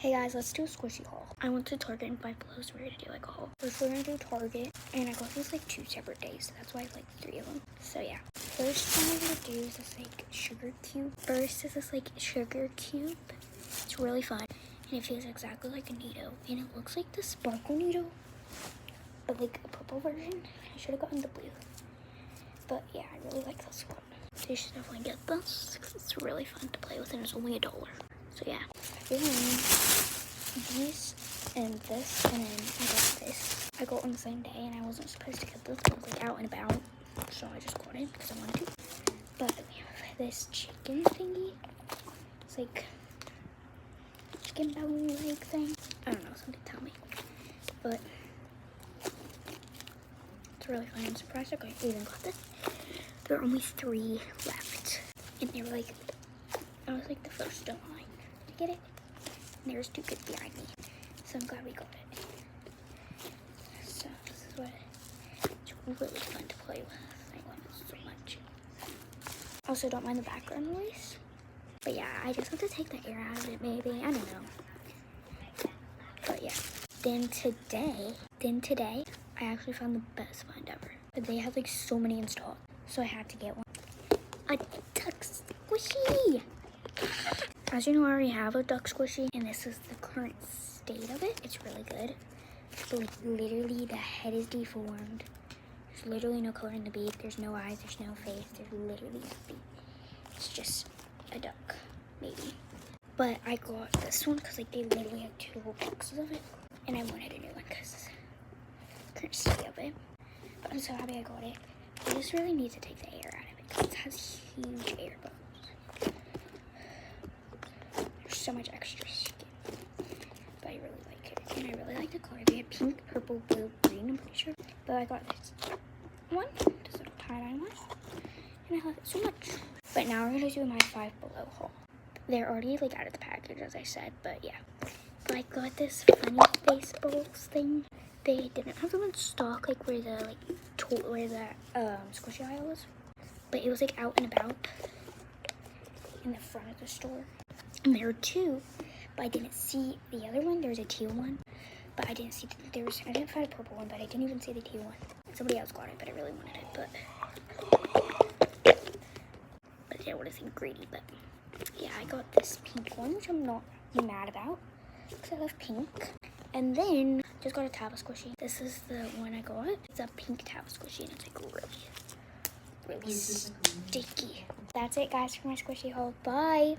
Hey guys, let's do a squishy haul. I went to Target and Five Below, so we're gonna do like a haul. First we're gonna do Target, and I got these like 2 separate days, so that's why I have like 3 of them. So yeah. First one I'm gonna do is this like sugar cube. First is this like sugar cube. It's really fun, and it feels exactly like a Neato, and it looks like the sparkle Neato, but like a purple version. I should have gotten the blue, but yeah, I really like this one. So you should definitely get this because it's really fun to play with, and it's only $1. So yeah. These and this, and then I got this. I got on the same day, and I wasn't supposed to get this. I was like out and about, so I just got it because I wanted to. But we have this chicken thingy. It's like chicken bone leg thing. I don't know, somebody tell me. But it's really fun. I'm surprised I even got this. There are only 3 left, and they were like, I was like the first in line to get it. And there's 2 kids behind me, so I'm glad we got it. So this is what it's really fun to play with. I love it so much. Also, don't mind the background noise. But yeah, I just have to take the air out of it maybe. I don't know. But yeah. Then today, I actually found the best find ever. But they have like so many in stock, so I had to get one. A duck squishy! As you know, I already have a duck squishy, and this is the current state of it. It's really good. But like, literally, the head is deformed. There's literally no color in the beak. There's no eyes. There's no face. There's literally nothing. It's just a duck, maybe. But I got this one because like they literally have 2 whole boxes of it, and I wanted a new one because current state of it. But I'm so happy I got it. I just really need to take the air out of it because it has huge air bubbles. So much extra skin, but I really like it, and I really like the color. They had pink, purple, blue, green, I'm pretty sure, but I got this one, this little tie-dye one, and I love it so much. But now we're gonna do my Five Below haul. They're already like out of the package, as I said, but yeah. But I got this funny face balls thing. They didn't have them in stock, like where the squishy aisle was, but it was like out and about in the front of the store. And there were 2, but I didn't see the other one. There was a teal one, but I didn't see I didn't find a purple one, but I didn't even see the teal one. Somebody else got it, but I really wanted it. But I didn't want to seem greedy. But yeah, I got this pink one, which I'm not mad about because I love pink. And then just got a towel squishy. This is the one I got. It's a pink towel squishy, and it's like really sticky. That's it, guys, for my squishy haul. Bye.